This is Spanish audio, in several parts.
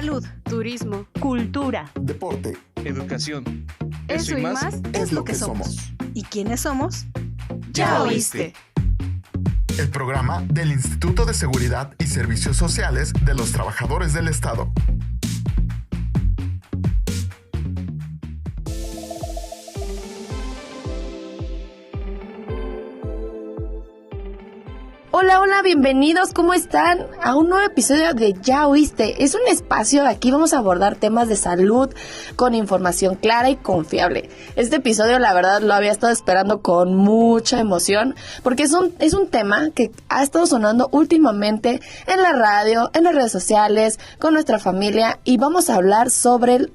Salud, turismo, cultura, deporte, educación. Eso y más es lo que somos. ¿Y quiénes somos? Ya oíste. El programa del Instituto de Seguridad y Servicios Sociales de los Trabajadores del Estado. Hola, bienvenidos, ¿cómo están? A un nuevo episodio de Ya Oíste. Es un espacio, aquí vamos a abordar temas de salud con información clara y confiable. Este episodio, la verdad, lo había estado esperando con mucha emoción, porque es un tema que ha estado sonando últimamente en la radio, en las redes sociales, con nuestra familia, y vamos a hablar sobre el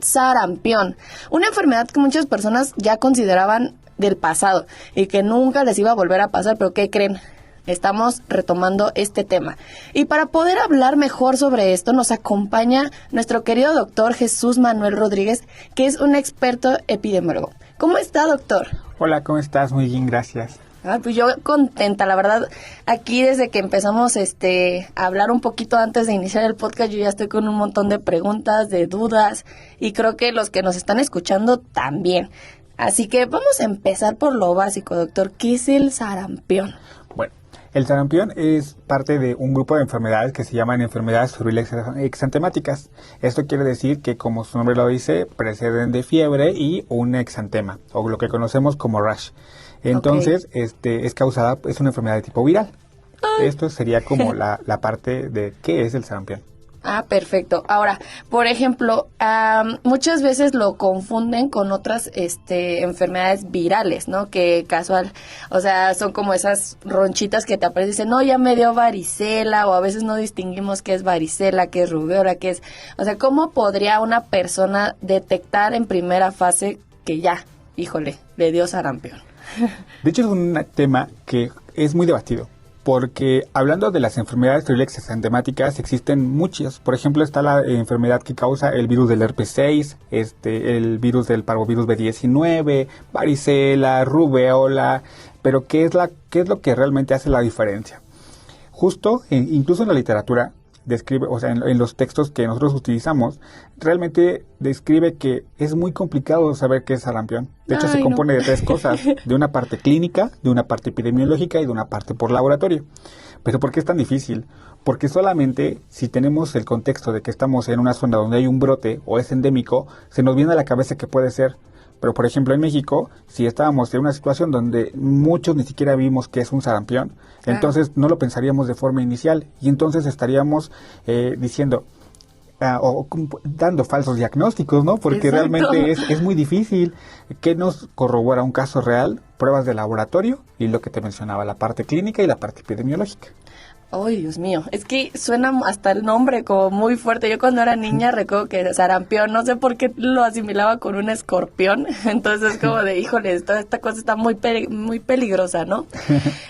sarampión, una enfermedad que muchas personas ya consideraban del pasado y que nunca les iba a volver a pasar, pero ¿qué creen? Estamos retomando este tema. Y para poder hablar mejor sobre esto, nos acompaña nuestro querido doctor Jesús Manuel Rodríguez, que es un experto epidemiólogo. ¿Cómo está, doctor? Hola, ¿cómo estás? Muy bien, gracias. Pues yo contenta, la verdad. Aquí desde que empezamos a hablar un poquito antes de iniciar el podcast, yo ya estoy con un montón de preguntas, de dudas, y creo que los que nos están escuchando también. Así que vamos a empezar por lo básico, doctor. ¿Qué es el sarampión? Bueno, el sarampión es parte de un grupo de enfermedades que se llaman enfermedades febriles exantemáticas. Esto quiere decir que, como su nombre lo dice, preceden de fiebre y un exantema, o lo que conocemos como rash. Entonces, es una enfermedad de tipo viral. Esto sería como la parte de qué es el sarampión. Ah, perfecto. Ahora, por ejemplo, muchas veces lo confunden con otras enfermedades virales, ¿no? Que casual, o sea, son como esas ronchitas que te aparecen y dicen, no, ya me dio varicela, o a veces no distinguimos qué es varicela, qué es rubéola, qué es... O sea, ¿cómo podría una persona detectar en primera fase que ya, híjole, le dio sarampión? De hecho, es un tema que es muy debatido. Porque hablando de las enfermedades febriles exantemáticas, existen muchas. Por ejemplo, está la enfermedad que causa el virus del herpes 6, el virus del parvovirus B19, varicela, rubéola. Pero ¿qué es lo que realmente hace la diferencia? Justo, incluso en la literatura, describe, o sea, en los textos que nosotros utilizamos, realmente describe que es muy complicado saber qué es sarampión. De hecho, se compone de tres cosas, de una parte clínica, de una parte epidemiológica y de una parte por laboratorio. ¿Pero por qué es tan difícil? Porque solamente si tenemos el contexto de que estamos en una zona donde hay un brote o es endémico, se nos viene a la cabeza que puede ser. Pero, por ejemplo, en México, si estábamos en una situación donde muchos ni siquiera vimos que es un sarampión, entonces no lo pensaríamos de forma inicial y entonces estaríamos diciendo o dando falsos diagnósticos, ¿no? Porque realmente es muy difícil. ¿Qué nos corrobora un caso real? Pruebas de laboratorio y lo que te mencionaba, la parte clínica y la parte epidemiológica. ¡Ay, Dios mío! Es que suena hasta el nombre como muy fuerte. Yo cuando era niña recuerdo que sarampión, no sé por qué lo asimilaba con un escorpión. Entonces es como de, híjole, toda esta cosa está muy peligrosa, ¿no?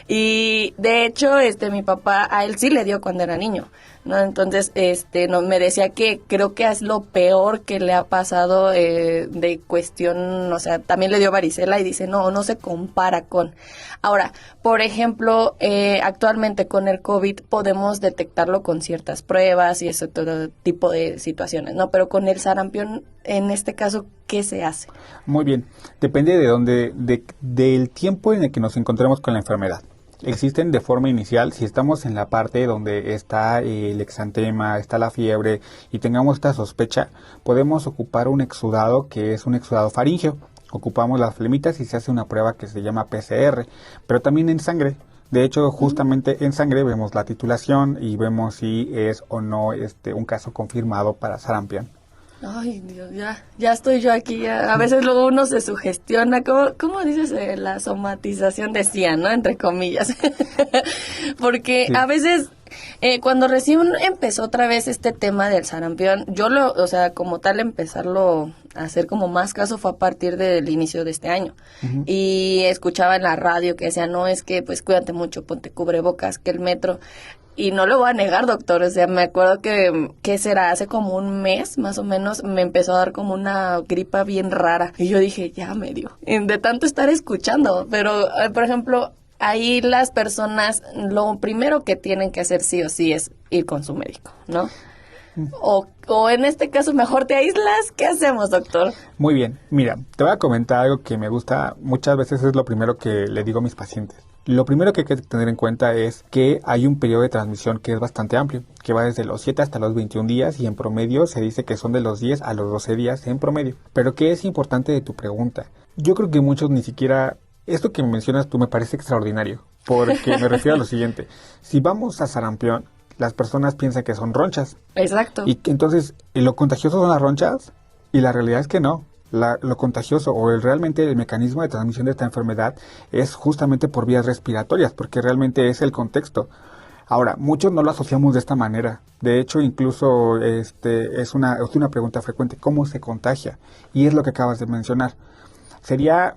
Y de hecho, mi papá, a él sí le dio cuando era niño, ¿no? Entonces, me decía que creo que es lo peor que le ha pasado de cuestión, o sea, también le dio varicela y dice, no se compara con. Ahora, por ejemplo, actualmente con el COVID podemos detectarlo con ciertas pruebas y ese todo tipo de situaciones, ¿no? Pero con el sarampión, en este caso, ¿qué se hace? Muy bien, depende del tiempo en el que nos encontremos con la enfermedad. Existen de forma inicial, si estamos en la parte donde está el exantema, está la fiebre y tengamos esta sospecha, podemos ocupar un exudado que es un exudado faríngeo. Ocupamos las flemitas y se hace una prueba que se llama PCR, pero también en sangre. De hecho, justamente en sangre vemos la titulación y vemos si es o no un caso confirmado para sarampión. Ay, Dios, ya estoy yo aquí. A veces luego uno se sugestiona. ¿Cómo dices? La somatización decía, ¿no? Entre comillas. Porque sí. A veces, cuando recién empezó otra vez este tema del sarampión, como tal, empezarlo a hacer como más caso fue a partir del inicio de este año. Uh-huh. Y escuchaba en la radio que decía, no, es que pues cuídate mucho, ponte cubrebocas, que el metro... Y no lo voy a negar, doctor, o sea, me acuerdo que será hace como un mes, más o menos, me empezó a dar como una gripa bien rara. Y yo dije, ya me dio, de tanto estar escuchando. Pero, por ejemplo, ahí las personas, lo primero que tienen que hacer sí o sí es ir con su médico, ¿no? O en este caso mejor te aíslas. ¿Qué hacemos, doctor? Muy bien, mira, te voy a comentar algo que me gusta, muchas veces es lo primero que le digo a mis pacientes. Lo primero que hay que tener en cuenta es que hay un periodo de transmisión que es bastante amplio, que va desde los 7 hasta los 21 días y en promedio se dice que son de los 10 a los 12 días en promedio. Pero ¿qué es importante de tu pregunta? Yo creo que muchos ni siquiera... Esto que mencionas tú me parece extraordinario, porque me refiero a lo siguiente. Si vamos a sarampión, las personas piensan que son ronchas. Exacto. Y que entonces, ¿lo contagioso son las ronchas? Y la realidad es que no. Lo contagioso o realmente el mecanismo de transmisión de esta enfermedad es justamente por vías respiratorias, porque realmente es el contexto. Ahora, muchos no lo asociamos de esta manera. De hecho, incluso es una pregunta frecuente, ¿cómo se contagia? Y es lo que acabas de mencionar. Sería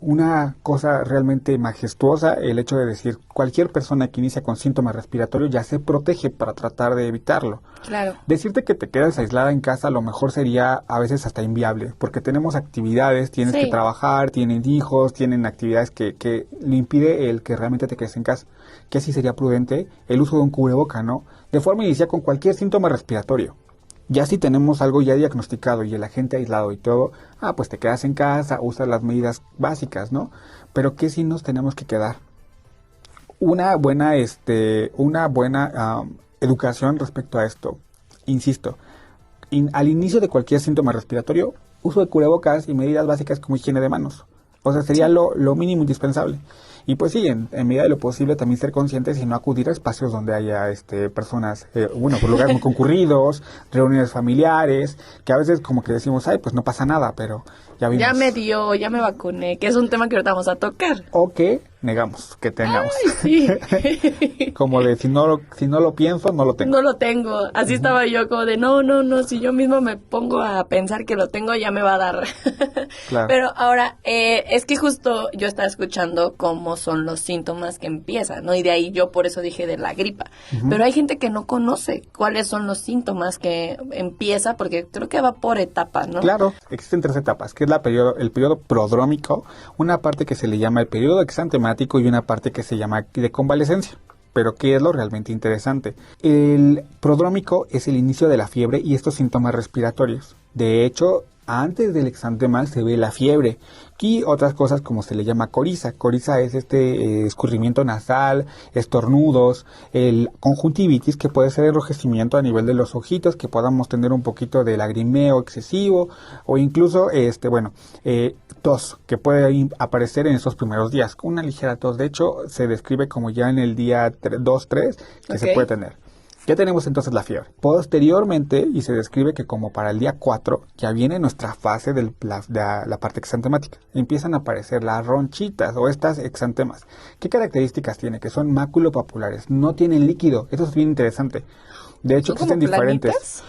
una cosa realmente majestuosa el hecho de decir cualquier persona que inicia con síntomas respiratorios ya se protege para tratar de evitarlo. Claro. Decirte que te quedas aislada en casa a lo mejor sería a veces hasta inviable, porque tenemos actividades, tienes que trabajar, tienen hijos, tienen actividades que le impide el que realmente te quedes en casa. Que así sería prudente el uso de un cubreboca, ¿no? De forma inicial con cualquier síntoma respiratorio. Ya si tenemos algo ya diagnosticado y el agente aislado y todo, pues te quedas en casa, usas las medidas básicas, ¿no? Pero ¿qué si nos tenemos que quedar? Una buena educación respecto a esto. Insisto, al inicio de cualquier síntoma respiratorio, uso de cubrebocas y medidas básicas como higiene de manos. O sea, sería lo mínimo indispensable. Y pues sí, en medida de lo posible también ser conscientes y no acudir a espacios donde haya personas, por lugares muy concurridos, reuniones familiares, que a veces como que decimos, pues no pasa nada, pero ya vimos. Ya me vacuné, que es un tema que ahorita vamos a tocar. O que negamos que tengamos. Ay, sí. Como de si no lo pienso, no lo tengo. No lo tengo. Así estaba yo como de no, si yo mismo me pongo a pensar que lo tengo ya me va a dar. Claro. Pero ahora, es que justo yo estaba escuchando cómo son los síntomas que empiezan, ¿no? Y de ahí yo por eso dije de la gripa. Pero hay gente que no conoce cuáles son los síntomas que empieza, porque creo que va por etapas, ¿no? Claro, existen 3 etapas, que es el periodo prodrómico, una parte que se le llama el periodo exantemático y una parte que se llama de convalecencia. Pero ¿qué es lo realmente interesante? El prodrómico es el inicio de la fiebre y estos síntomas respiratorios. De hecho, antes del exantema se ve la fiebre y otras cosas como se le llama coriza. Coriza es escurrimiento nasal, estornudos, el conjuntivitis, que puede ser enrojecimiento a nivel de los ojitos, que podamos tener un poquito de lagrimeo excesivo o incluso tos, que puede aparecer en esos primeros días. Una ligera tos, de hecho, se describe como ya en el día 2-3 que se puede tener. Ya tenemos entonces la fiebre. Posteriormente, y se describe que como para el día 4, ya viene nuestra fase de la parte exantemática. Empiezan a aparecer las ronchitas o estas exantemas. ¿Qué características tiene? Que son maculopapulares, no tienen líquido. Eso es bien interesante. De hecho, existen diferentes.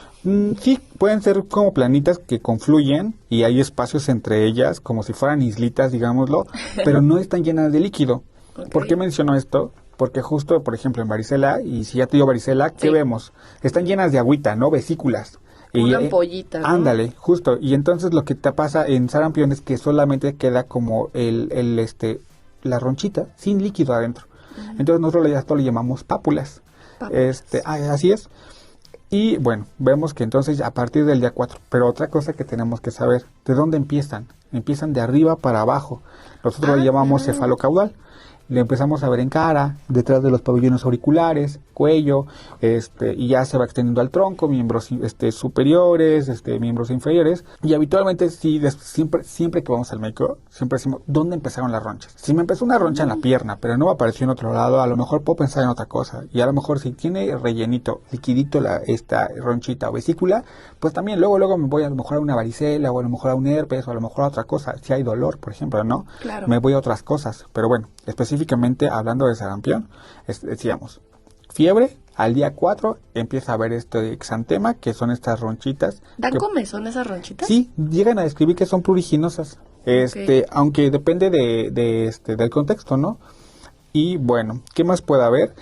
Sí, pueden ser como planitas que confluyen y hay espacios entre ellas, como si fueran islitas, digámoslo, pero no están llenas de líquido. Okay. ¿Por qué menciono esto? Porque justo, por ejemplo, en varicela, y si ya te dio varicela, ¿qué vemos? Están llenas de agüita, ¿no? Vesículas. Una ampollita, ¿no? Ándale, justo. Y entonces lo que te pasa en sarampión es que solamente queda como la ronchita sin líquido adentro. Entonces nosotros esto le llamamos pápulas. Así es. Y bueno, vemos que entonces a partir del día 4. Pero otra cosa que tenemos que saber, ¿de dónde empiezan? Empiezan de arriba para abajo. Nosotros lo llamamos cefalocaudal. Le empezamos a ver en cara, detrás de los pabellones auriculares, cuello, y ya se va extendiendo al tronco, miembros superiores, miembros inferiores. Y habitualmente siempre que vamos al médico, siempre decimos, ¿dónde empezaron las ronchas? Si me empezó una roncha en la pierna, pero no apareció en otro lado, a lo mejor puedo pensar en otra cosa. Y a lo mejor si tiene rellenito, liquidito esta ronchita o vesícula, pues también luego me voy a lo mejor a una varicela, o a lo mejor a un herpes, o a lo mejor a otra cosa. Si hay dolor, por ejemplo, ¿no? Claro. Me voy a otras cosas. Pero bueno, específicamente hablando de sarampión, decíamos, fiebre, al día 4 empieza a haber exantema, que son estas ronchitas. ¿Dan comezón esas ronchitas? Sí, llegan a describir que son pruriginosas, aunque depende del contexto, ¿no? Y bueno, ¿qué más puede haber?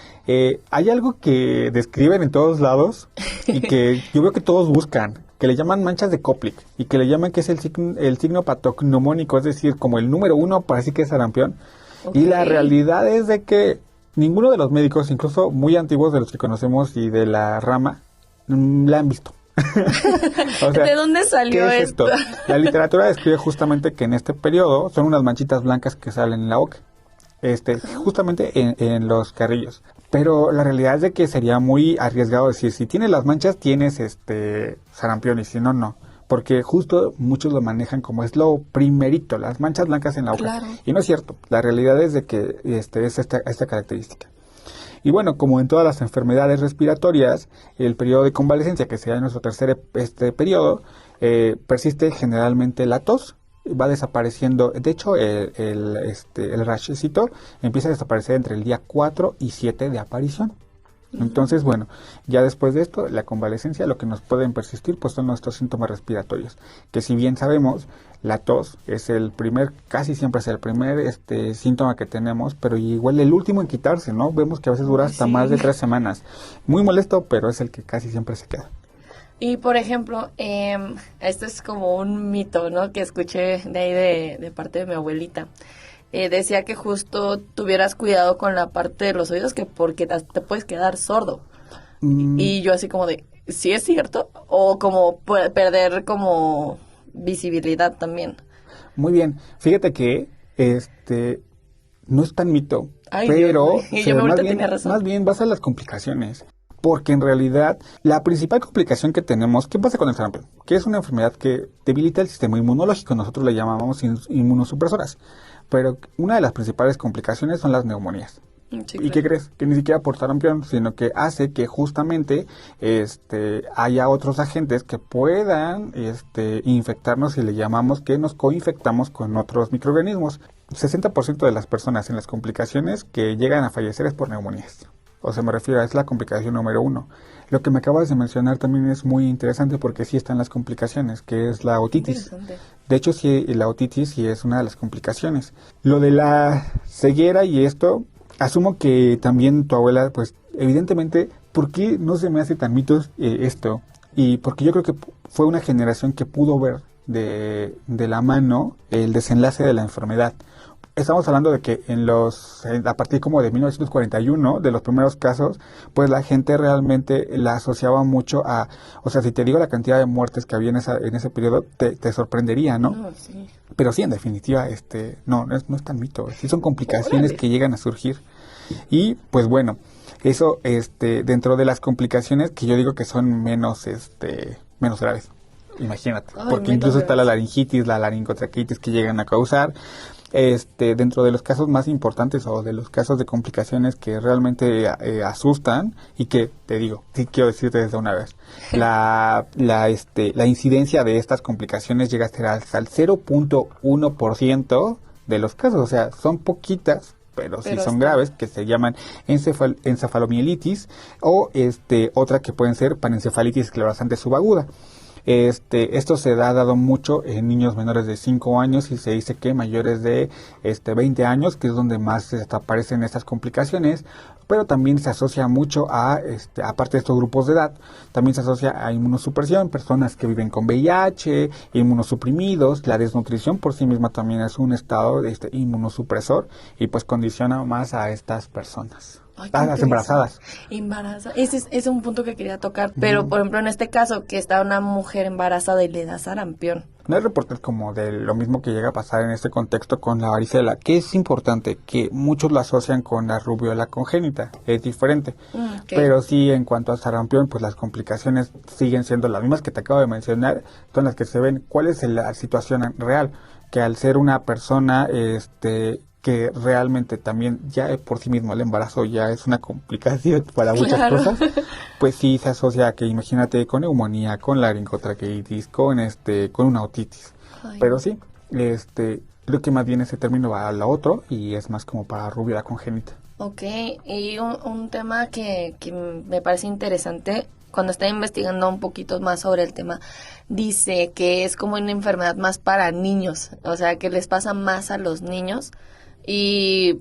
Hay algo que describen en todos lados y que yo veo que todos buscan, que le llaman manchas de Koplik y que le llaman que es el signo patognomónico, es decir, como el número 1 para decir que es sarampión. Okay. Y la realidad es de que ninguno de los médicos, incluso muy antiguos de los que conocemos y de la rama, la han visto. O sea, ¿de dónde salió ¿qué es esto? La literatura describe justamente que en este periodo son unas manchitas blancas que salen en la boca, justamente en los carrillos. Pero la realidad es de que sería muy arriesgado decir, si tienes las manchas, tienes sarampión, y si no, no. Porque justo muchos lo manejan como es lo primerito, las manchas blancas en la boca. Claro. Y no es cierto. La realidad es de que es esta característica. Y bueno, como en todas las enfermedades respiratorias, el periodo de convalecencia, que será nuestro tercer periodo, persiste generalmente la tos, va desapareciendo. De hecho, el rashcito empieza a desaparecer entre el día 4 y 7 de aparición. Entonces, bueno, ya después de esto, la convalecencia, lo que nos pueden persistir, pues son nuestros síntomas respiratorios, que si bien sabemos, la tos es casi siempre es el primer síntoma que tenemos, pero igual el último en quitarse, ¿no? Vemos que a veces dura hasta más de 3 semanas. Muy molesto, pero es el que casi siempre se queda. Y por ejemplo, esto es como un mito, ¿no? Que escuché de ahí de parte de mi abuelita. Decía que justo tuvieras cuidado con la parte de los oídos, que porque te puedes quedar sordo. Y yo así como de, ¿sí es cierto? O como perder como visibilidad también. Muy bien. Fíjate que no es tan mito, Ay, pero Dios, más bien vas a las complicaciones. Porque en realidad la principal complicación que tenemos, ¿qué pasa con el sarampión? Que es una enfermedad que debilita el sistema inmunológico, nosotros le llamamos inmunosupresoras. Pero una de las principales complicaciones son las neumonías. Sí, ¿Y claro. qué crees? Que ni siquiera por sarampión, sino que hace que justamente haya otros agentes que puedan infectarnos, y le llamamos que nos coinfectamos con otros microorganismos. 60% de las personas en las complicaciones que llegan a fallecer es por neumonías. O sea, me refiero a es la complicación número 1. Lo que me acabas de mencionar también es muy interesante porque sí están las complicaciones, que es la otitis. De hecho, sí, la otitis sí es una de las complicaciones. Lo de la ceguera y esto, asumo que también tu abuela, pues, evidentemente, ¿por qué no se me hace tan mitos esto? Y porque yo creo que fue una generación que pudo ver de la mano el desenlace de la enfermedad. Estamos hablando de que a partir como de 1941, de los primeros casos, pues la gente realmente la asociaba mucho o sea, si te digo la cantidad de muertes que había en ese periodo, te sorprendería, ¿no? No, sí. Pero sí, en definitiva, no es tan mito, sí son complicaciones Órale. que llegan a surgir. Y, pues bueno, eso, dentro de las complicaciones que yo digo que son menos graves. Imagínate, Ay, porque menos incluso está la graves. laringitis, la laringotraqueitis que llegan a causar. Dentro de los casos más importantes o de los casos de complicaciones que realmente asustan y que, te digo, sí quiero decirte desde una vez, la incidencia de estas complicaciones llega a ser hasta el 0.1% de los casos, o sea, son poquitas, pero sí son graves, que se llaman encefalomielitis o otra que pueden ser panencefalitis esclerosante subaguda. Esto se ha dado mucho en niños menores de 5 años y se dice que mayores de 20 años, que es donde más aparecen estas complicaciones, pero también se asocia mucho aparte de estos grupos de edad, también se asocia a inmunosupresión, personas que viven con VIH, inmunosuprimidos, la desnutrición por sí misma también es un estado inmunosupresor y pues condiciona más a estas personas. Ay, A las embarazadas. Ese es un punto que quería tocar, pero por ejemplo en este caso que está una mujer embarazada y le da sarampión. No hay reportes como de lo mismo que llega a pasar en este contexto con la varicela, que es importante, que muchos lo asocian con la rubiola congénita, es diferente. Okay. Pero sí, en cuanto a sarampión, pues las complicaciones siguen siendo las mismas que te acabo de mencionar, son las que se ven. ¿Cuál es la situación real? Que al ser una persona, que realmente también ya por sí mismo el embarazo ya es una complicación para muchas cosas, pues sí se asocia a que imagínate con neumonía, con laringotraqueitis, con una otitis. Ay. Pero sí, creo que más bien ese término va a lo otro y es más como para rubiola congénita. Ok, y un tema que me parece interesante, cuando estaba investigando un poquito más sobre el tema, dice que es como una enfermedad más para niños, o sea, que les pasa más a los niños. Y,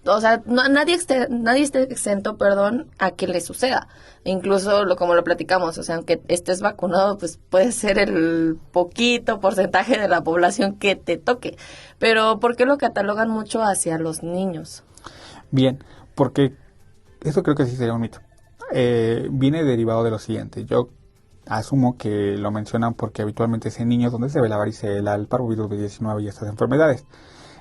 o sea, nadie está exento, a que le suceda. Incluso, como lo platicamos, o sea, aunque estés vacunado, pues puede ser el poquito porcentaje de la población que te toque. Pero, ¿por qué lo catalogan mucho hacia los niños? Bien, porque eso creo que sí sería un mito. viene derivado de lo siguiente. Yo asumo que lo mencionan porque habitualmente es en niños donde se ve la varicela, el parvovirus B19 y estas enfermedades.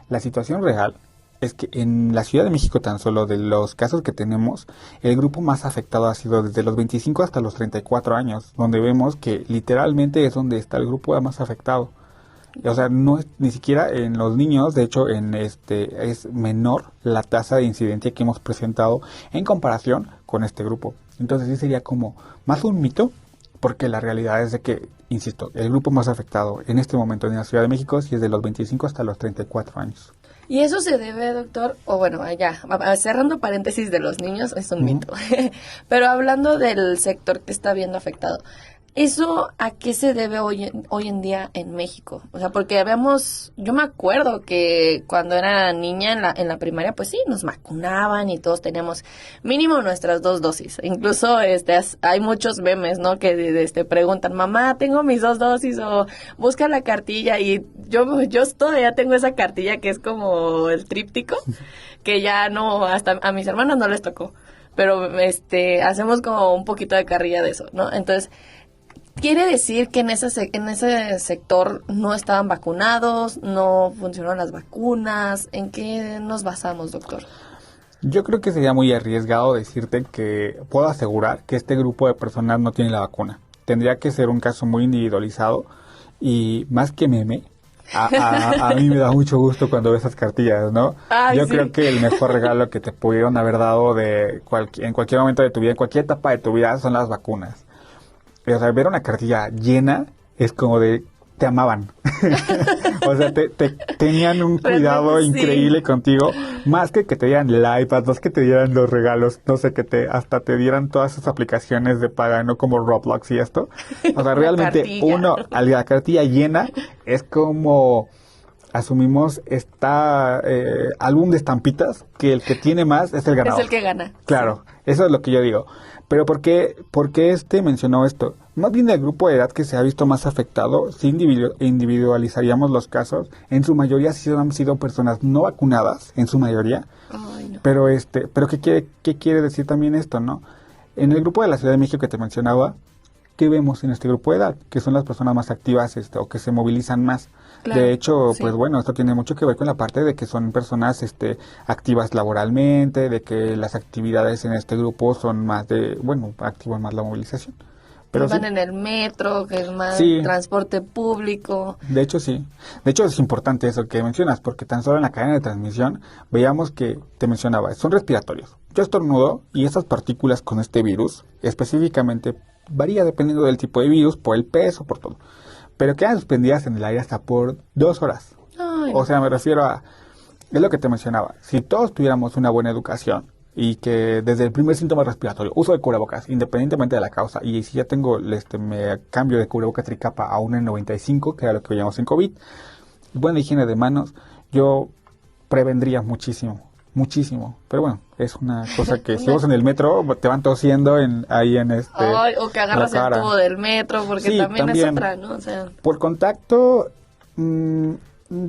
La situación real es que en la Ciudad de México, tan solo de los casos que tenemos, el grupo más afectado ha sido desde los 25 hasta los 34 años, donde vemos que literalmente es donde está el grupo más afectado. O sea, no es ni siquiera en los niños, de hecho es menor la tasa de incidencia que hemos presentado en comparación con este grupo. Entonces sí sería como más un mito, porque la realidad es de que, insisto, el grupo más afectado en este momento en la Ciudad de México sí es de los 25 hasta los 34 años. Y eso se debe, doctor, o bueno, ya, cerrando paréntesis de los niños, es un mito, pero hablando del sector que está viendo afectado, ¿eso a qué se debe hoy en día en México? O sea, porque yo me acuerdo que cuando era niña en la primaria, pues sí, nos vacunaban y todos teníamos mínimo nuestras 2 dosis. Incluso hay muchos memes, ¿no? Que preguntan, mamá, tengo mis 2 dosis o busca la cartilla, y yo todavía tengo esa cartilla que es como el tríptico, que ya no, hasta a mis hermanos no les tocó, pero hacemos como un poquito de carrilla de eso, ¿no? Entonces, ¿quiere decir que en ese sector no estaban vacunados, no funcionaron las vacunas? ¿En qué nos basamos, doctor? Yo creo que sería muy arriesgado decirte que puedo asegurar que este grupo de personas no tiene la vacuna. Tendría que ser un caso muy individualizado y más que meme. A mí me da mucho gusto cuando veo esas cartillas, ¿no? Ay, yo sí. creo que el mejor regalo que te pudieron haber dado en cualquier momento de tu vida, en cualquier etapa de tu vida, son las vacunas. O sea, ver una cartilla llena es como de te amaban. O sea, te tenían un cuidado sí. increíble contigo, más que te dieran el iPad, más que te dieran los regalos, no sé, hasta te dieran todas esas aplicaciones de paga, no como Roblox y esto. O sea, realmente la cartilla llena es como asumimos álbum de estampitas, que el que tiene más es el ganador. Es el que gana. Claro, eso es lo que yo digo. Pero ¿por qué mencionó esto? Más bien el grupo de edad que se ha visto más afectado, si individualizaríamos los casos, en su mayoría sí han sido personas no vacunadas, en su mayoría. Ay, no. Pero ¿qué quiere decir también esto, no? En el grupo de la Ciudad de México que te mencionaba, ¿qué vemos en este grupo de edad? Que son las personas más activas o que se movilizan más. Claro, de hecho, sí. pues bueno, esto tiene mucho que ver con la parte de que son personas activas laboralmente, de que las actividades en este grupo son más activan más la movilización. Pero van sí, en el metro, que es más Sí. transporte público. de hecho sí. De hecho es importante eso que mencionas, porque tan solo en la cadena de transmisión veíamos que te mencionaba, son respiratorios. Yo estornudo y esas partículas con este virus específicamente varía dependiendo del tipo de virus, por el peso, por todo. Pero quedan suspendidas en el aire hasta por 2 horas. Ay, O sea, me refiero es lo que te mencionaba, si todos tuviéramos una buena educación y que desde el primer síntoma respiratorio, uso de cubrebocas, independientemente de la causa, y si ya tengo, me cambio de cubrebocas tricapa a un N95, que era lo que veíamos en COVID, buena higiene de manos, yo prevendría muchísimo. Pero bueno, es una cosa que si vas en el metro, te van tosiendo Ay, o que agarras la el cara. tubo del metro, porque Sí, también es también. otra, ¿no? O sea, Por contacto,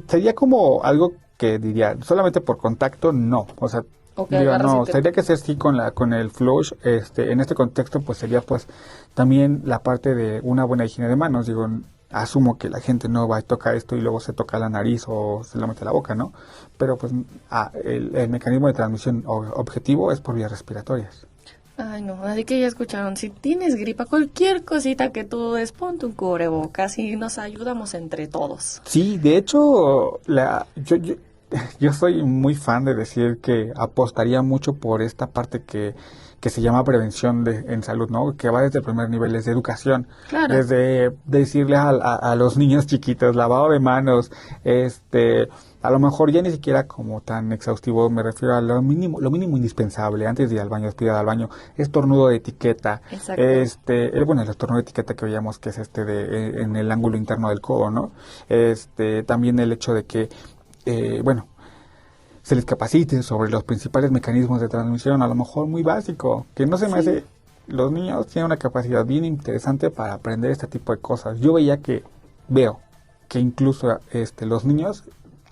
sería como algo que diría, solamente por contacto, no. O sea, o que agarras y te- sería que ser sí con el flush. En este contexto, pues sería pues también la parte de una buena higiene de manos. Digo, asumo que la gente no va a tocar esto y luego se toca la nariz o se lo mete a la boca, ¿no? Pero pues el mecanismo de transmisión objetivo es por vías respiratorias. Ay, no, así que ya escucharon, si tienes gripa, cualquier cosita que tú des, ponte un cubrebocas y nos ayudamos entre todos. Sí, de hecho, yo soy muy fan de decir que apostaría mucho por esta parte que se llama prevención en salud, ¿no? Que va desde el primer nivel, desde educación. Claro. Desde decirle a los niños chiquitos, lavado de manos, a lo mejor ya ni siquiera como tan exhaustivo, me refiero a lo mínimo indispensable, antes de ir al baño, después de ir al baño, estornudo de etiqueta. Exacto. El estornudo de etiqueta que veíamos que es en el ángulo interno del codo, ¿no? También el hecho de que, se les capacite sobre los principales mecanismos de transmisión, a lo mejor muy básico, que no se me hace. Los niños tienen una capacidad bien interesante para aprender este tipo de cosas. Veo que incluso los niños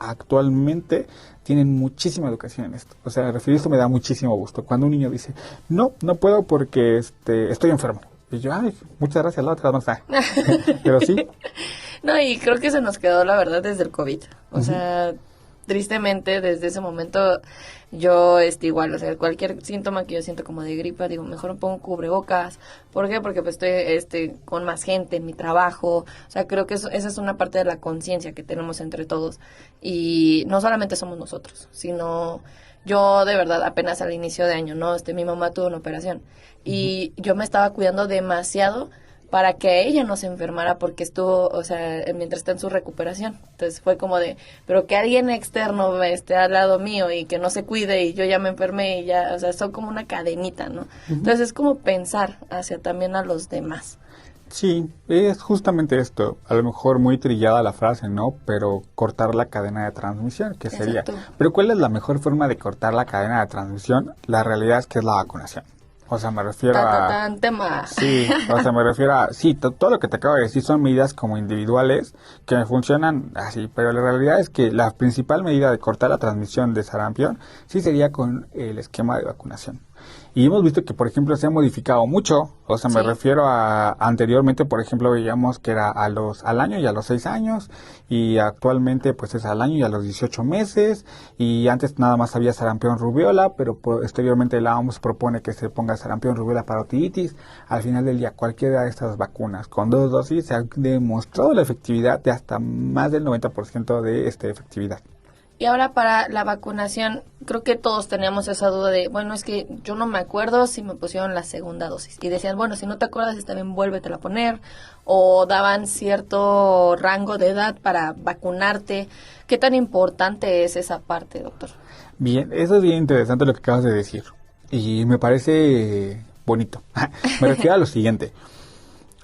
actualmente tienen muchísima educación en esto. O sea, referir esto me da muchísimo gusto. Cuando un niño dice, no puedo porque estoy enfermo. Y yo, ay, muchas gracias, la otra no está. Pero sí. No, y creo que se nos quedó, la verdad, desde el COVID. O sea, tristemente, desde ese momento, yo, igual, o sea, cualquier síntoma que yo siento como de gripa, digo, mejor me pongo cubrebocas. ¿Por qué? Porque pues estoy con más gente en mi trabajo. O sea, creo que esa es una parte de la conciencia que tenemos entre todos. Y no solamente somos nosotros, sino yo, de verdad, apenas al inicio de año, ¿no? Mi mamá tuvo una operación. Y yo me estaba cuidando demasiado para que ella no se enfermara porque estuvo, o sea, mientras está en su recuperación. Entonces fue como de, pero que alguien externo esté al lado mío y que no se cuide y yo ya me enfermé y ya, o sea, son como una cadenita, ¿no? Entonces es como pensar hacia también a los demás. Sí, es justamente esto. A lo mejor muy trillada la frase, ¿no? Pero cortar la cadena de transmisión, ¿qué sería? Exacto. Pero ¿cuál es la mejor forma de cortar la cadena de transmisión? La realidad es que es la vacunación. O sea, me refiero a... tema. Sí, o sea, me refiero a... Sí, todo lo que te acabo de decir son medidas como individuales que me funcionan así, pero la realidad es que la principal medida de cortar la transmisión de sarampión sí sería con el esquema de vacunación. Y hemos visto que, por ejemplo, se ha modificado mucho. O sea, me refiero a anteriormente, por ejemplo, veíamos que era al año y a los 6 años. Y actualmente, pues es al año y a los 18 meses. Y antes nada más había sarampión rubiola, pero posteriormente la OMS propone que se ponga sarampión rubiola para otitis. Al final del día, cualquiera de estas vacunas con 2 dosis se ha demostrado la efectividad de hasta más del 90% de efectividad. Y ahora para la vacunación, creo que todos teníamos esa duda de, bueno, es que yo no me acuerdo si me pusieron la segunda dosis. Y decían, bueno, si no te acuerdas, está bien, vuélvetela a poner. O daban cierto rango de edad para vacunarte. ¿Qué tan importante es esa parte, doctor? Bien, eso es bien interesante lo que acabas de decir. Y me parece bonito. Me refiero a lo siguiente.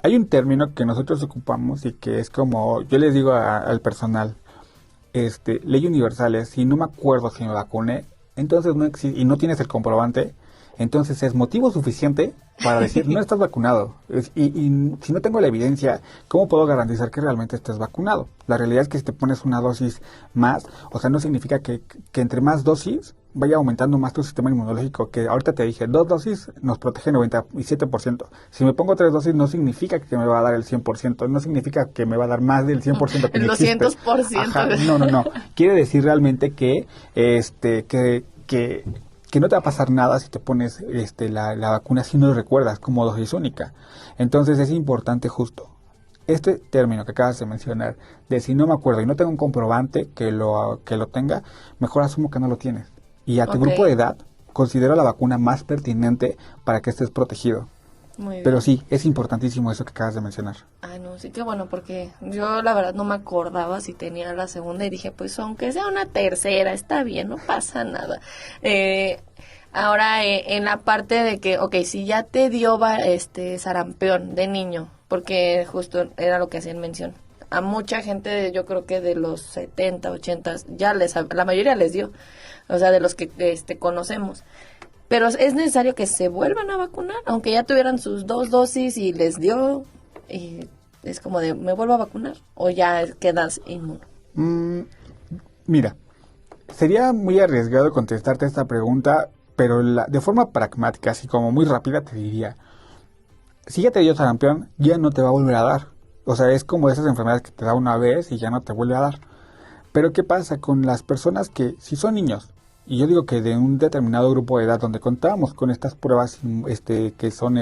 Hay un término que nosotros ocupamos y que es como, yo les digo al personal, ley universal es, si no me acuerdo si me vacuné, entonces no existe, y no tienes el comprobante, entonces es motivo suficiente para decir, no estás vacunado. Y si no tengo la evidencia, ¿cómo puedo garantizar que realmente estés vacunado? La realidad es que si te pones una dosis más, o sea, no significa que entre más dosis vaya aumentando más tu sistema inmunológico, que ahorita te dije, 2 dosis nos protege 97%. Si me pongo 3 dosis no significa que me va a dar el 100%, no significa que me va a dar más del 100% que el 200%. Ajá, no. Quiere decir realmente que no te va a pasar nada si te pones la vacuna si no lo recuerdas como dosis única. Entonces es importante justo este término que acabas de mencionar, de si no me acuerdo y no tengo un comprobante que lo tenga, mejor asumo que no lo tienes. Y a tu grupo de edad, considero la vacuna más pertinente para que estés protegido. Muy bien. Pero sí, es importantísimo eso que acabas de mencionar. Ah, no, sí que bueno, porque yo la verdad no me acordaba si tenía la segunda y dije, pues aunque sea una tercera, está bien, no pasa nada. Ahora, en la parte de que, ok, si ya te dio sarampión de niño, porque justo era lo que hacían mención. A mucha gente, yo creo que de los 70, 80, la mayoría les dio. O sea, de los que conocemos. Pero es necesario que se vuelvan a vacunar, aunque ya tuvieran sus 2 dosis y les dio, y es como de, ¿me vuelvo a vacunar? ¿O ya quedas inmuno? Mira, sería muy arriesgado contestarte esta pregunta, pero de forma pragmática, así como muy rápida, te diría, si ya te dio sarampión, ya no te va a volver a dar. O sea, es como esas enfermedades que te da una vez y ya no te vuelve a dar. Pero ¿qué pasa con las personas que, si son niños, y yo digo que de un determinado grupo de edad donde contábamos con estas pruebas que son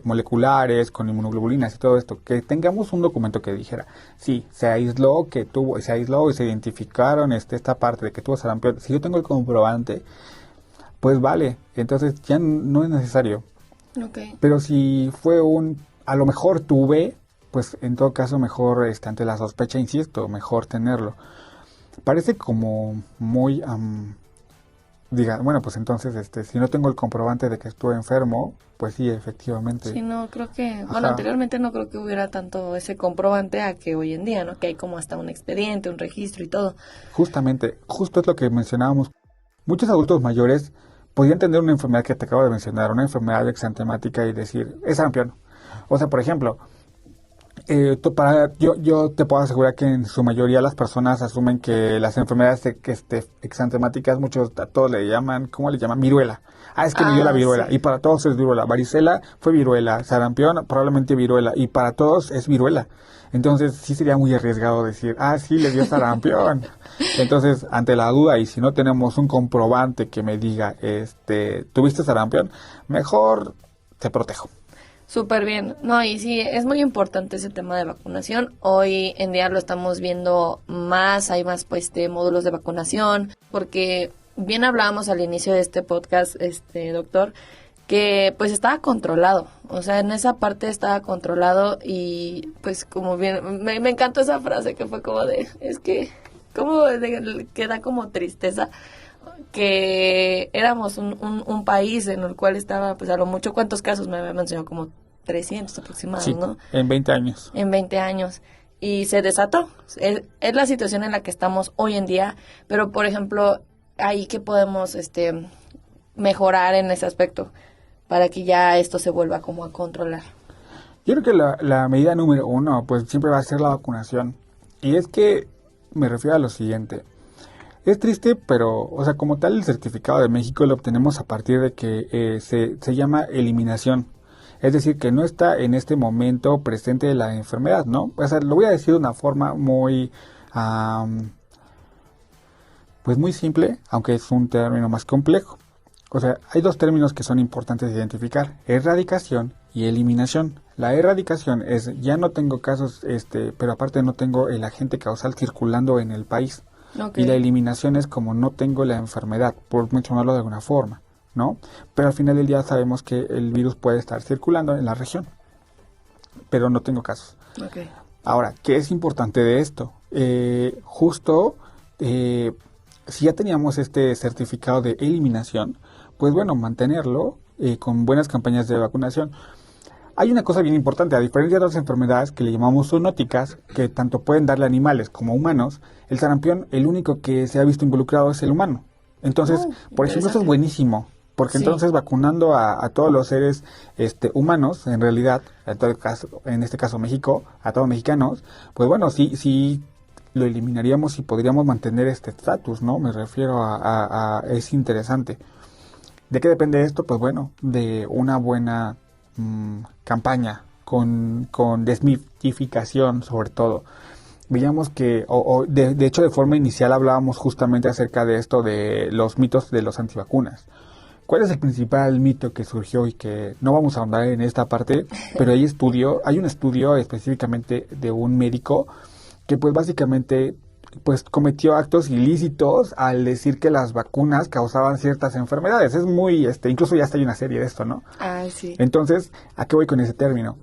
moleculares, con inmunoglobulinas y todo esto, que tengamos un documento que dijera, sí, se aisló y se identificaron esta parte de que tuvo sarampión, si yo tengo el comprobante, pues vale, entonces ya no es necesario. Okay. Pero si fue a lo mejor tuve, pues en todo caso mejor, ante la sospecha, insisto, mejor tenerlo. Parece como muy... bueno, pues entonces, si no tengo el comprobante de que estuve enfermo, pues sí, efectivamente. Sí, no, creo que, bueno, anteriormente no creo que hubiera tanto ese comprobante a que hoy en día, ¿no? Que hay como hasta un expediente, un registro y todo. Justamente, justo es lo que mencionábamos. Muchos adultos mayores podían tener una enfermedad que te acabo de mencionar, una enfermedad exantemática y decir, es sarampión. O sea, por ejemplo, Yo te puedo asegurar que en su mayoría las personas asumen que las enfermedades exantemáticas, a todos le llaman, ¿cómo le llaman? Viruela. Es que me dio la viruela. Sí. Y para todos es viruela. Varicela fue viruela. Sarampión probablemente viruela. Y para todos es viruela. Entonces sí sería muy arriesgado decir, sí, le dio sarampión. Entonces, ante la duda, y si no tenemos un comprobante que me diga, ¿tuviste sarampión? Mejor te protejo. Súper bien. No, y sí, es muy importante ese tema de vacunación. Hoy en día lo estamos viendo más, hay más módulos de vacunación, porque bien hablábamos al inicio de este podcast, doctor, que pues estaba controlado. O sea, en esa parte estaba controlado y pues como bien, me encantó esa frase que fue como que da como tristeza, que éramos un país en el cual estaba, pues a lo mucho, ¿cuántos casos me había mencionado? Como 300 aproximados, Sí, ¿no? en 20 años. En 20 años. Y se desató. Es la situación en la que estamos hoy en día, pero por ejemplo, ahí que podemos mejorar en ese aspecto para que ya esto se vuelva como a controlar. Yo creo que la medida número 1, pues siempre va a ser la vacunación. Y es que me refiero a lo siguiente. Es triste, pero, o sea, como tal, el certificado de México lo obtenemos a partir de que se llama eliminación. Es decir, que no está en este momento presente la enfermedad, ¿no? O sea, lo voy a decir de una forma muy, pues muy simple, aunque es un término más complejo. O sea, hay dos términos que son importantes de identificar: erradicación y eliminación. La erradicación es, ya no tengo casos, pero aparte no tengo el agente causal circulando en el país. Okay. Y la eliminación es como no tengo la enfermedad, por mencionarlo de alguna forma, ¿no? Pero al final del día sabemos que el virus puede estar circulando en la región, pero no tengo casos. Okay. Ahora, ¿qué es importante de esto? Si ya teníamos este certificado de eliminación, pues bueno, mantenerlo con buenas campañas de vacunación. Hay una cosa bien importante: a diferencia de otras enfermedades que le llamamos zoonóticas, que tanto pueden darle a animales como a humanos, el sarampión, el único que se ha visto involucrado es el humano. Entonces, por ejemplo, esto es buenísimo, porque Sí. entonces vacunando a todos los seres humanos, en realidad, en este caso México, a todos mexicanos, pues bueno, sí lo eliminaríamos y podríamos mantener este estatus, ¿no? Me refiero es interesante. ¿De qué depende esto? Pues bueno, de una buena campaña con desmitificación, sobre todo. Veíamos que, de hecho, de forma inicial hablábamos justamente acerca de esto, de los mitos de los antivacunas. ¿Cuál es el principal mito que surgió y que no vamos a ahondar en esta parte? Pero hay un estudio específicamente de un médico que pues básicamente pues cometió actos ilícitos al decir que las vacunas causaban ciertas enfermedades. Es muy, incluso ya está hay una serie de esto, ¿no? Sí. Entonces, ¿a qué voy con ese término?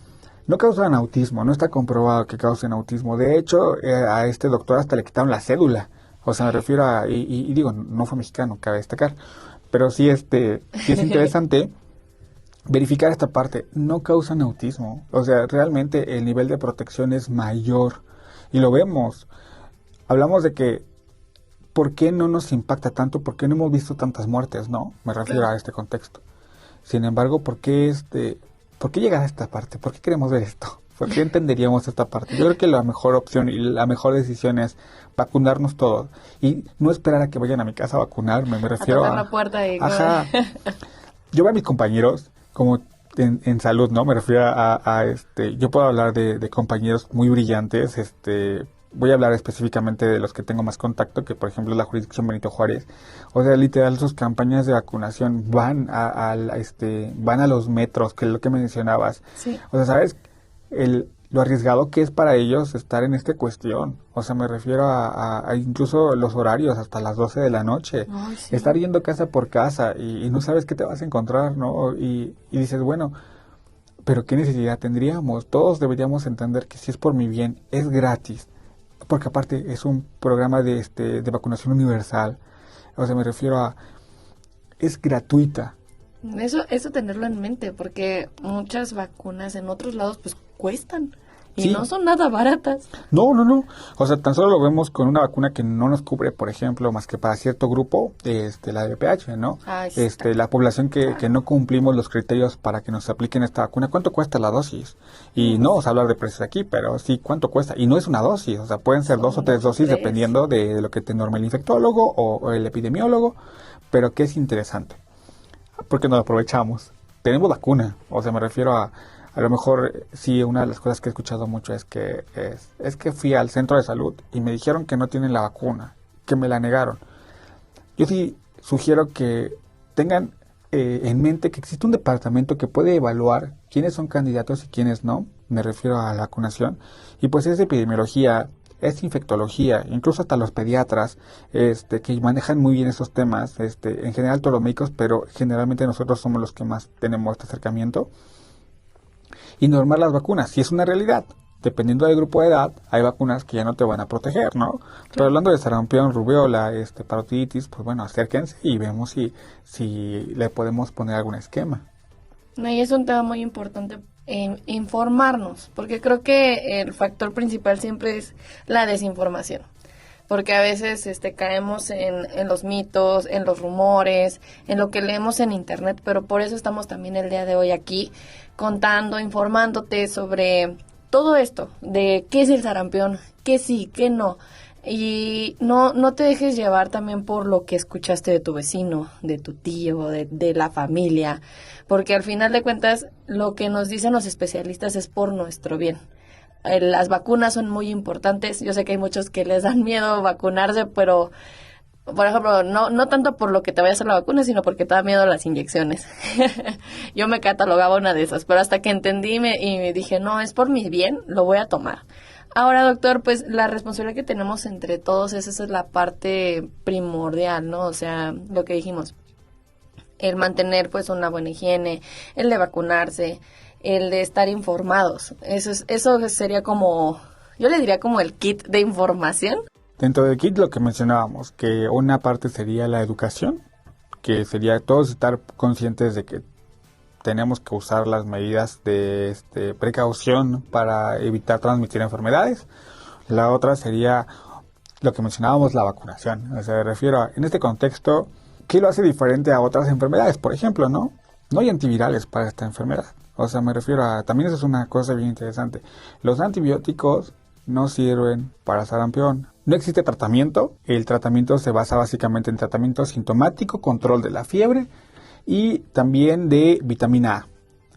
No causan autismo, no está comprobado que causen autismo. De hecho, a este doctor hasta le quitaron la cédula. O sea, me refiero y digo, no fue mexicano, cabe destacar. Pero sí, sí es interesante verificar esta parte. No causan autismo. O sea, realmente el nivel de protección es mayor. Y lo vemos. Hablamos de que, ¿por qué no nos impacta tanto? ¿Por qué no hemos visto tantas muertes? No, me refiero a este contexto. Sin embargo, ¿por qué llegar a esta parte? ¿Por qué queremos ver esto? ¿Por qué entenderíamos esta parte? Yo creo que la mejor opción y la mejor decisión es vacunarnos todos. Y no esperar a que vayan a mi casa a vacunarme. Me refiero tocar la puerta y... Ajá. Yo veo a mis compañeros como en salud, ¿no? Me refiero yo puedo hablar de compañeros muy brillantes, voy a hablar específicamente de los que tengo más contacto, que por ejemplo es la jurisdicción Benito Juárez. O sea, literal, sus campañas de vacunación van a los metros, que es lo que mencionabas. Sí. O sea, ¿sabes? Lo arriesgado que es para ellos estar en esta cuestión. O sea, me refiero a incluso los horarios, hasta las 12 de la noche. Ay, sí. Estar yendo casa por casa y no sabes qué te vas a encontrar, ¿no? Y dices, bueno, pero ¿qué necesidad tendríamos? Todos deberíamos entender que si es por mi bien, es gratis. Porque aparte es un programa de vacunación universal. O sea, me refiero es gratuita. Eso tenerlo en mente, porque muchas vacunas en otros lados pues cuestan. Y Sí. no son nada baratas. No, no, no. O sea, tan solo lo vemos con una vacuna que no nos cubre, por ejemplo, más que para cierto grupo, la de VPH, ¿no? Ay, sí. La población que no cumplimos los criterios para que nos apliquen esta vacuna, ¿cuánto cuesta la dosis? Y no vamos a hablar de precios aquí, pero sí, ¿cuánto cuesta? Y no es una dosis, o sea, pueden ser 2 o 3 dosis tres. dependiendo de lo que te norme el infectólogo o el epidemiólogo, pero que es interesante, porque nos lo aprovechamos. Tenemos vacuna, o sea, me refiero a lo mejor, sí, una de las cosas que he escuchado mucho es que fui al centro de salud y me dijeron que no tienen la vacuna, que me la negaron. Yo sí sugiero que tengan en mente que existe un departamento que puede evaluar quiénes son candidatos y quiénes no, me refiero a la vacunación, y pues es epidemiología, es infectología, incluso hasta los pediatras, que manejan muy bien esos temas, en general todos los médicos, pero generalmente nosotros somos los que más tenemos este acercamiento. Y normar las vacunas, si es una realidad. Dependiendo del grupo de edad, hay vacunas que ya no te van a proteger, ¿no? Claro. Pero hablando de sarampión, rubiola, parotiditis, pues bueno, acérquense y vemos si le podemos poner algún esquema. No, y es un tema muy importante informarnos, porque creo que el factor principal siempre es la desinformación. Porque a veces caemos en los mitos, en los rumores, en lo que leemos en internet, pero por eso estamos también el día de hoy aquí contando, informándote sobre todo esto, de qué es el sarampión, qué sí, qué no. Y no te dejes llevar también por lo que escuchaste de tu vecino, de tu tío, de la familia, porque al final de cuentas lo que nos dicen los especialistas es por nuestro bien. Las vacunas son muy importantes. Yo sé que hay muchos que les dan miedo vacunarse, pero, por ejemplo, no tanto por lo que te vaya a hacer la vacuna, sino porque te da miedo las inyecciones. Yo me catalogaba una de esas, pero hasta que entendí y me dije, no, es por mi bien, lo voy a tomar. Ahora, doctor, pues la responsabilidad que tenemos entre todos esa es la parte primordial, ¿no? O sea, lo que dijimos, el mantener pues una buena higiene, el de vacunarse, el de estar informados. Eso sería como, yo le diría como el kit de información. Dentro del kit lo que mencionábamos, que una parte sería la educación, que sería todos estar conscientes de que tenemos que usar las medidas de precaución para evitar transmitir enfermedades. La otra sería lo que mencionábamos, la vacunación. O sea, me refiero a, en este contexto, ¿qué lo hace diferente a otras enfermedades? Por ejemplo, ¿no? No hay antivirales para esta enfermedad. O sea, me refiero a, también eso es una cosa bien interesante. Los antibióticos no sirven para sarampión. No existe tratamiento. El tratamiento se basa básicamente en tratamiento sintomático, control de la fiebre y también de vitamina A.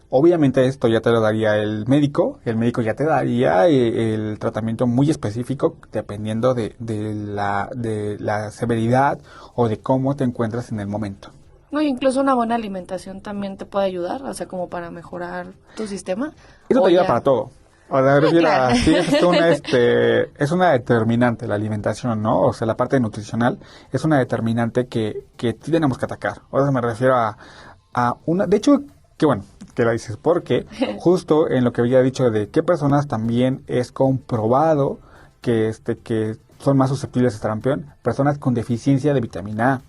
Obviamente esto ya te lo daría el médico ya te daría el tratamiento muy específico dependiendo de la severidad o de cómo te encuentras en el momento. No, incluso una buena alimentación también te puede ayudar, o sea, como para mejorar tu sistema. Eso te ayuda para todo. O sea, claro. Sí, es una determinante la alimentación, ¿no? O sea, la parte nutricional es una determinante que tenemos que atacar. O sea, me refiero a una... De hecho, qué bueno que lo dices, porque justo en lo que había dicho de qué personas también es comprobado que son más susceptibles a sarampión, personas con deficiencia de vitamina A.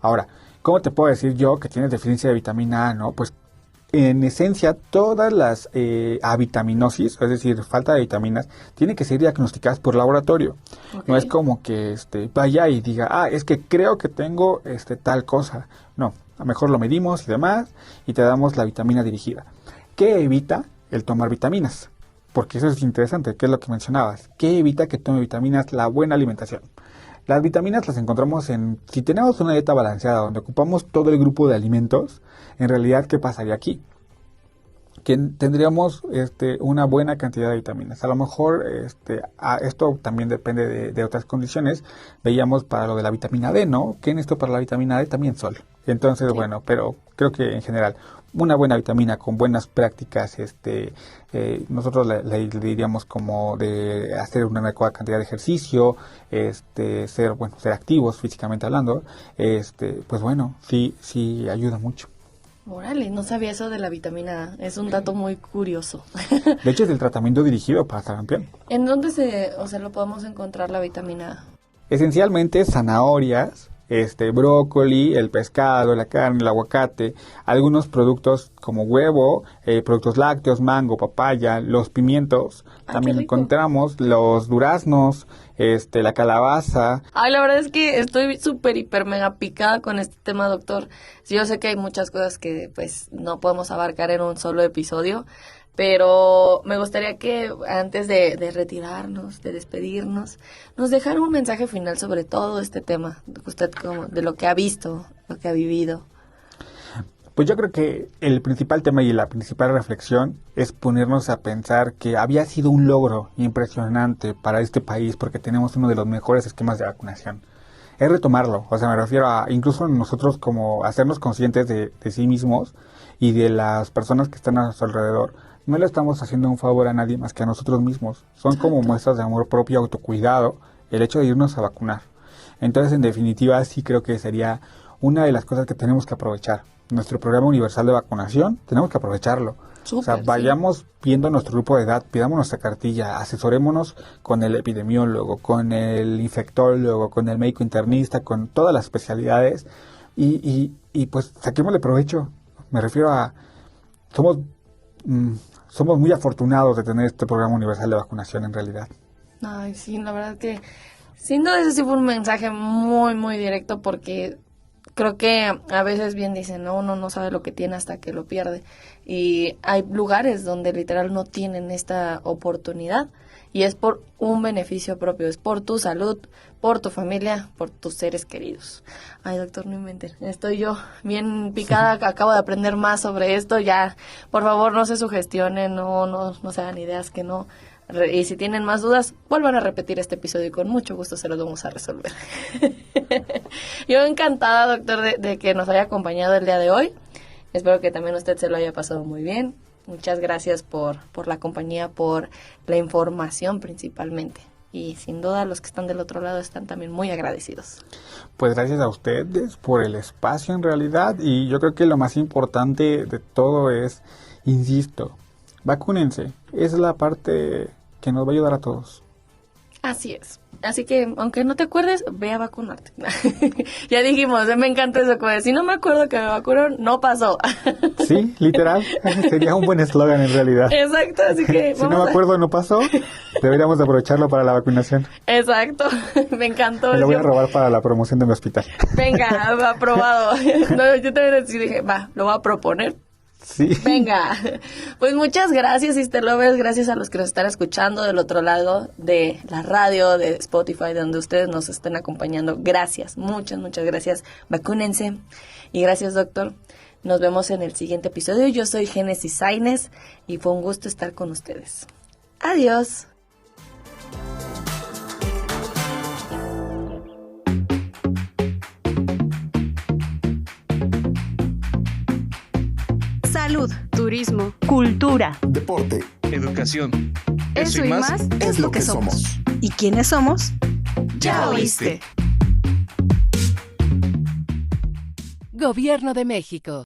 Ahora, ¿cómo te puedo decir yo que tienes deficiencia de vitamina A, no? Pues en esencia todas las avitaminosis, es decir, falta de vitaminas, tienen que ser diagnosticadas por laboratorio. Okay. No es como que vaya y diga, es que creo que tengo tal cosa. No, a lo mejor lo medimos y demás y te damos la vitamina dirigida. ¿Qué evita el tomar vitaminas? Porque eso es interesante, que es lo que mencionabas. ¿Qué evita que tome vitaminas? La buena alimentación. Las vitaminas las encontramos si tenemos una dieta balanceada donde ocupamos todo el grupo de alimentos, en realidad, ¿qué pasaría aquí? Que tendríamos una buena cantidad de vitaminas. A lo mejor esto también depende de otras condiciones. Veíamos para lo de la vitamina D, ¿no? ¿Qué necesito para la vitamina D? También sol. Entonces, sí. Bueno, pero creo que en general una buena vitamina con buenas prácticas, nosotros le diríamos como de hacer una adecuada cantidad de ejercicio, ser activos físicamente hablando, pues bueno, sí ayuda mucho. Órale, no sabía eso de la vitamina A, es un dato muy curioso. De hecho, es el tratamiento dirigido para sarampión. ¿En dónde lo podemos encontrar la vitamina A? Esencialmente zanahorias, brócoli, el pescado, la carne, el aguacate, algunos productos como huevo, productos lácteos, mango, papaya, los pimientos, también encontramos los duraznos, la calabaza. Ay, la verdad es que estoy súper, hiper, mega picada con este tema, doctor. Sí, yo sé que hay muchas cosas que pues no podemos abarcar en un solo episodio, pero me gustaría que antes de retirarnos, de despedirnos, nos dejara un mensaje final sobre todo este tema, usted como de lo que ha visto, lo que ha vivido. Pues yo creo que el principal tema y la principal reflexión es ponernos a pensar que había sido un logro impresionante para este país porque tenemos uno de los mejores esquemas de vacunación. Es retomarlo, o sea, me refiero a incluso nosotros como hacernos conscientes de sí mismos y de las personas que están a su alrededor. No le estamos haciendo un favor a nadie más que a nosotros mismos. Son como muestras de amor propio, autocuidado, el hecho de irnos a vacunar. Entonces, en definitiva, sí creo que sería una de las cosas que tenemos que aprovechar. Nuestro programa universal de vacunación, tenemos que aprovecharlo. Súper, vayamos viendo nuestro grupo de edad, pidamos nuestra cartilla, asesorémonos con el epidemiólogo, con el infectólogo, con el médico internista, con todas las especialidades y pues saquémosle provecho. Me refiero a, somos muy afortunados de tener este programa universal de vacunación en realidad. Ay, sí, la verdad que sin duda ese sí fue un mensaje muy, muy directo porque creo que a veces bien dicen, no, uno no sabe lo que tiene hasta que lo pierde. Y hay lugares donde literal no tienen esta oportunidad y es por un beneficio propio, es por tu salud, por tu familia, por tus seres queridos. Ay, doctor, no inventen, estoy yo bien picada, acabo de aprender más sobre esto, ya, por favor, no se sugestionen, no se hagan ideas que no. Y si tienen más dudas, vuelvan a repetir este episodio y con mucho gusto se los vamos a resolver. Yo encantada, doctor, de que nos haya acompañado el día de hoy. Espero que también usted se lo haya pasado muy bien. Muchas gracias por la compañía, por la información principalmente. Y sin duda los que están del otro lado están también muy agradecidos. Pues gracias a ustedes por el espacio en realidad. Y yo creo que lo más importante de todo es, insisto, vacúnense. Es la parte que nos va a ayudar a todos. Así es. Así que, aunque no te acuerdes, ve a vacunarte. Ya dijimos, me encanta eso, como de, si no me acuerdo que me vacunaron, no pasó. Sí, literal. Sería un buen eslogan en realidad. Exacto, así que... Si no me acuerdo, no pasó. Deberíamos aprovecharlo para la vacunación. Exacto, me encantó. Me lo voy a robar para la promoción de mi hospital. Venga, aprobado. No, yo también dije, lo voy a proponer. Sí. Venga, pues muchas gracias, Sister Lovers, gracias a los que nos están escuchando del otro lado de la radio, de Spotify, donde ustedes nos estén acompañando. Gracias, muchas gracias. Vacúnense. Y gracias, doctor. Nos vemos en el siguiente episodio. Yo soy Génesis Sainz y fue un gusto estar con ustedes. Adiós. Salud, turismo, cultura, Deporte. Educación. eso y más Es lo que somos. ¿Y quiénes somos? Ya oíste. Gobierno de México.